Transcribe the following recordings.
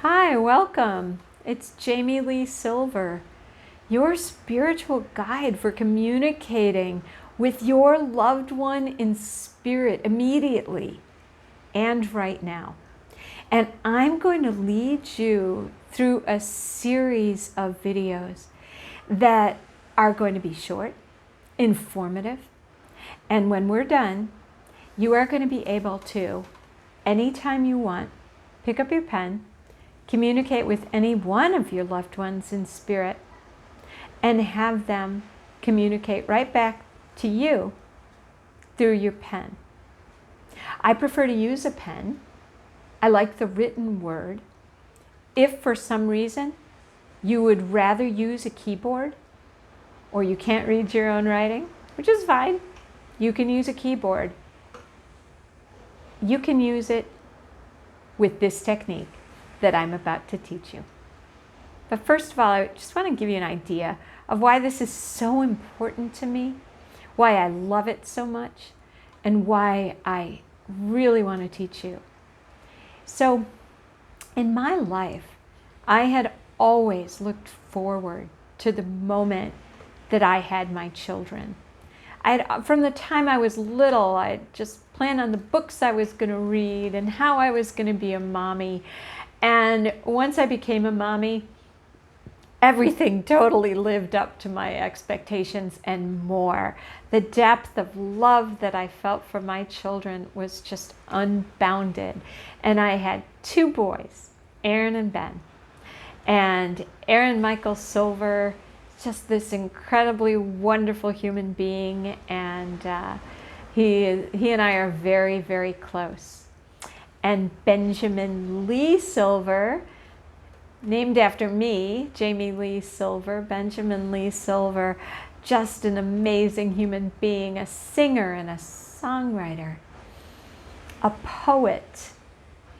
Hi, welcome. It's Jamie Lee Silver, your spiritual guide for communicating with your loved one in spirit immediately and right now. And I'm going to lead you through a series of videos that are going to be short, informative, and when we're done, you are going to be able to, anytime you want, pick up your pen, communicate with any one of your loved ones in spirit, and have them communicate right back to you through your pen. I prefer to use a pen. I like the written word. If for some reason you would rather use a keyboard or you can't read your own writing, which is fine, you can use a keyboard. You can use it with this technique that I'm about to teach you. But first of all, I just want to give you an idea of why this is so important to me, why I love it so much, and why I really want to teach you. So, in my life, I had always looked forward to the moment that I had my children. From the time I was little, I just planned on the books I was going to read and how I was going to be a mommy. And once I became a mommy, everything totally lived up to my expectations and more. The depth of love that I felt for my children was just unbounded. And I had two boys, Aaron and Ben. And Aaron Michael Silver, just this incredibly wonderful human being, and he and I are very, very close. And Benjamin Lee Silver, named after me, Jamie Lee Silver, Benjamin Lee Silver, just an amazing human being, a singer and a songwriter, a poet.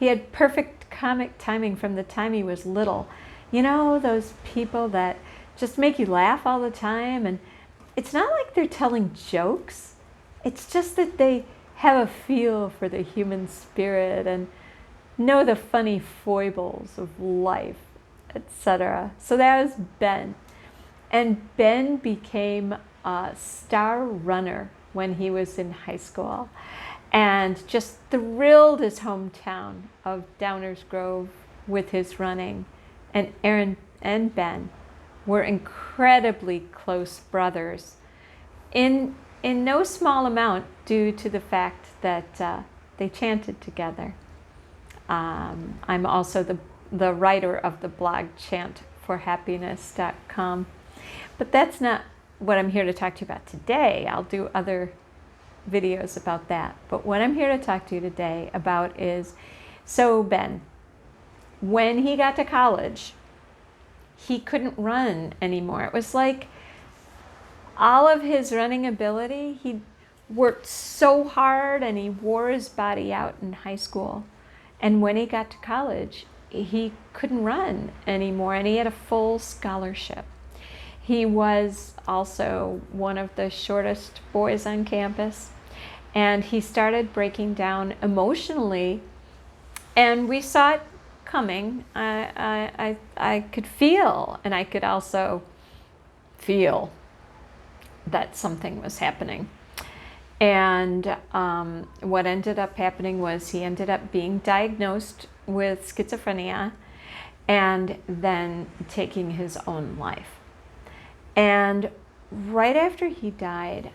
He had perfect comic timing from the time he was little. You know, those people that just make you laugh all the time, and it's not like they're telling jokes. It's just that they have a feel for the human spirit and know the funny foibles of life, etc. So that was Ben. And Ben became a star runner when he was in high school and just thrilled his hometown of Downers Grove with his running. And Aaron and Ben were incredibly close brothers in no small amount due to the fact that they chanted together. I'm also the writer of the blog chantforhappiness.com. But that's not what I'm here to talk to you about today. I'll do other videos about that. But what I'm here to talk to you today about is, so Ben, when he got to college, he couldn't run anymore. It was like all of his running ability, he worked so hard and he wore his body out in high school. And when he got to college, he couldn't run anymore, and he had a full scholarship. He was also one of the shortest boys on campus, and he started breaking down emotionally, and we saw it coming. I could feel, and I could also feel that something was happening. And what ended up happening was he ended up being diagnosed with schizophrenia and then taking his own life. And right after he died,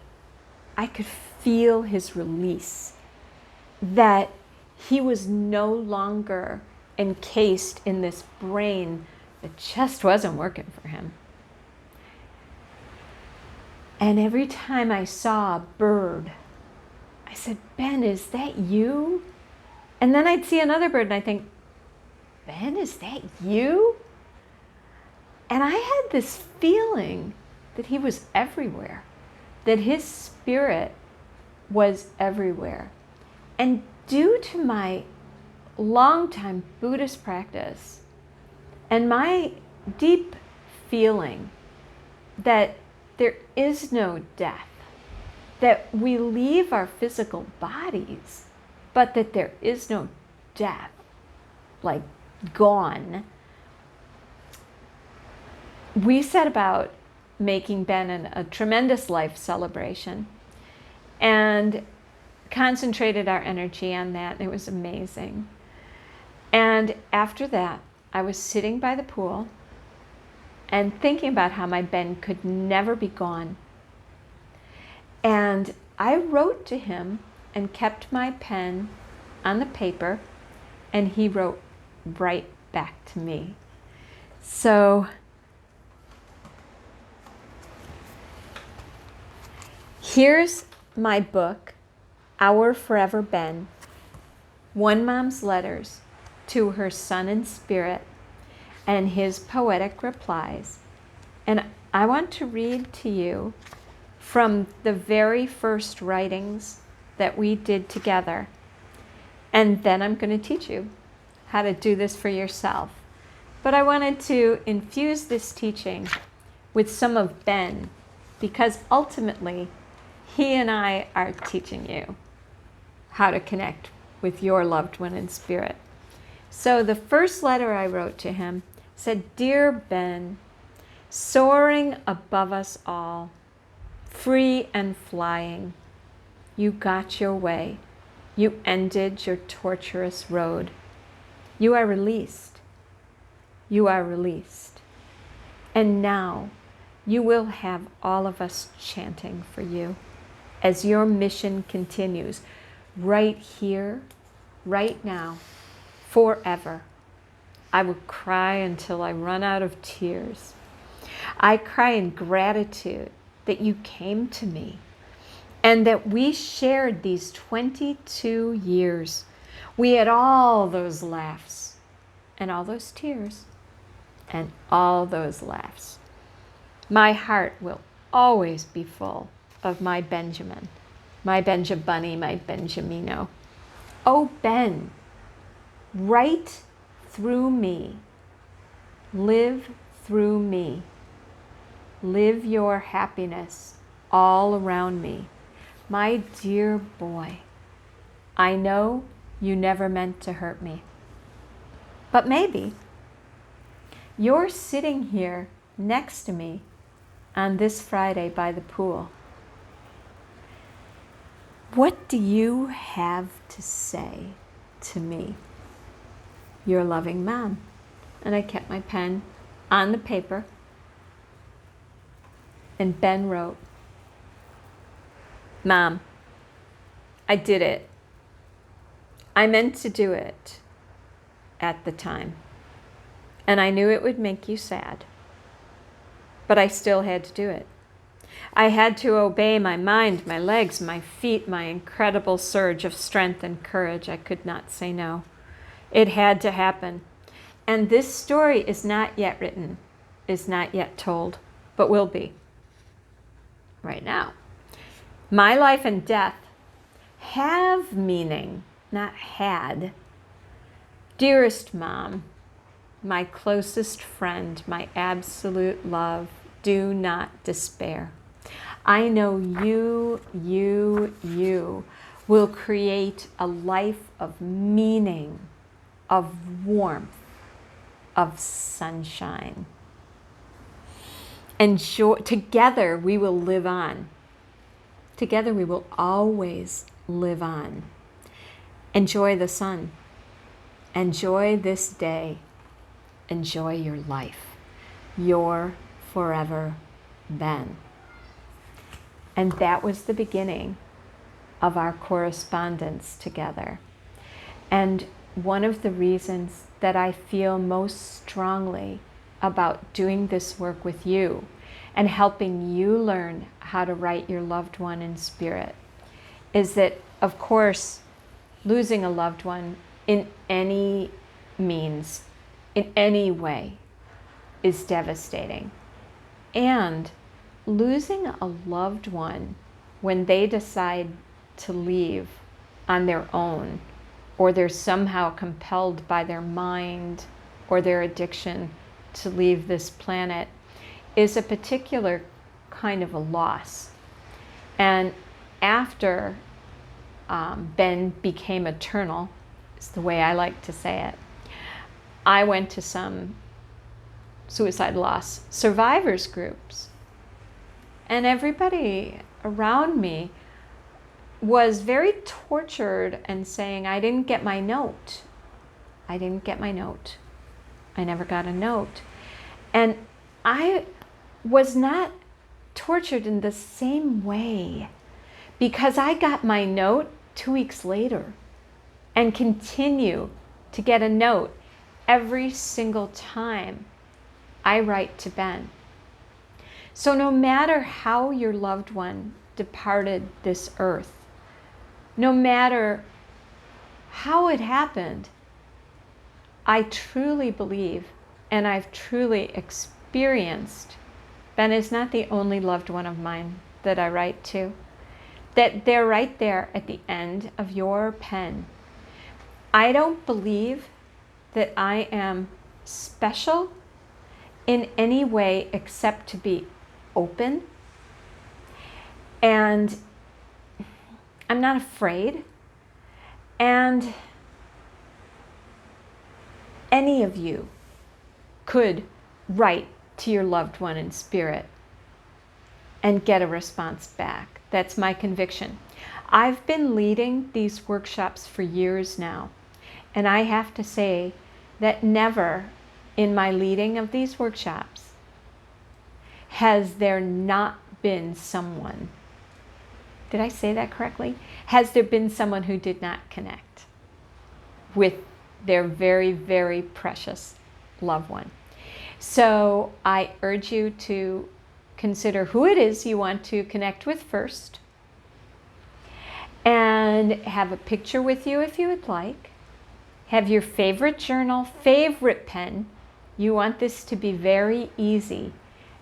I could feel his release, that he was no longer encased in this brain that just wasn't working for him. And every time I saw a bird, I said, Ben, is that you? And then I'd see another bird and I'd think, Ben, is that you? And I had this feeling that he was everywhere, that his spirit was everywhere. And due to my longtime Buddhist practice and my deep feeling that there is no death, that we leave our physical bodies, but that there is no death, like gone, we set about making Ben a tremendous life celebration and concentrated our energy on that. It was amazing. And after that, I was sitting by the pool and thinking about how my Ben could never be gone. And I wrote to him and kept my pen on the paper, and he wrote right back to me. So here's my book, Our Forever Ben, One Mom's Letters to Her Son in Spirit and His Poetic Replies. And I want to read to you from the very first writings that we did together. And then I'm going to teach you how to do this for yourself. But I wanted to infuse this teaching with some of Ben, because ultimately he and I are teaching you how to connect with your loved one in spirit. So the first letter I wrote to him said, "Dear Ben, soaring above us all, free and flying, you got your way. You ended your torturous road. You are released. You are released. And now you will have all of us chanting for you as your mission continues right here, right now, forever. I will cry until I run out of tears. I cry in gratitude that you came to me and that we shared these 22 years. We had all those laughs and all those tears and all those laughs. My heart will always be full of my Benjamin, my Benjabunny, my Benjamino. Oh, Ben, right through me, live through me. Live your happiness all around me. My dear boy, I know you never meant to hurt me. But maybe you're sitting here next to me on this Friday by the pool. What do you have to say to me? Your loving mom. And I kept my pen on the paper. And Ben wrote, Mom, I did it. I meant to do it at the time. And I knew it would make you sad. But I still had to do it. I had to obey my mind, my legs, my feet, my incredible surge of strength and courage. I could not say no. It had to happen. And this story is not yet written, is not yet told, but will be. Right now. My life and death have meaning, not had. Dearest Mom, my closest friend, my absolute love, do not despair. I know you will create a life of meaning, of warmth, of sunshine. And together we will live on. Together we will always live on. Enjoy the sun. Enjoy this day. Enjoy your life. Your forever Ben. And that was the beginning of our correspondence together. And one of the reasons that I feel most strongly about doing this work with you and helping you learn how to write your loved one in spirit is that, of course, losing a loved one in any means, in any way, is devastating. And losing a loved one when they decide to leave on their own, or they're somehow compelled by their mind or their addiction to leave this planet, is a particular kind of a loss. And after Ben became eternal, is the way I like to say it, I went to some suicide loss survivors groups, and everybody around me was very tortured and saying, I didn't get my note. I didn't get my note. I never got a note. And I was not tortured in the same way, because I got my note 2 weeks later and continue to get a note every single time I write to Ben. So no matter how your loved one departed this earth, no matter how it happened, I truly believe, and I've truly experienced, Ben is not the only loved one of mine that I write to, that they're right there at the end of your pen. I don't believe that I am special in any way except to be open. And I'm not afraid. And any of you could write to your loved one in spirit and get a response back. That's my conviction. I've been leading these workshops for years now, and I have to say that never in my leading of these workshops has there not been someone, did I say that correctly? Has there been someone who did not connect with their very, very precious loved one? So I urge you to consider who it is you want to connect with first, and have a picture with you if you would like. Have your favorite journal, favorite pen. You want this to be very easy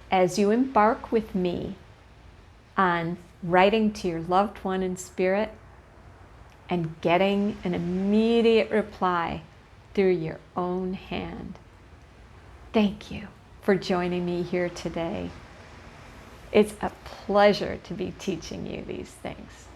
as you embark with me on writing to your loved one in spirit and getting an immediate reply through your own hand. Thank you for joining me here today. It's a pleasure to be teaching you these things.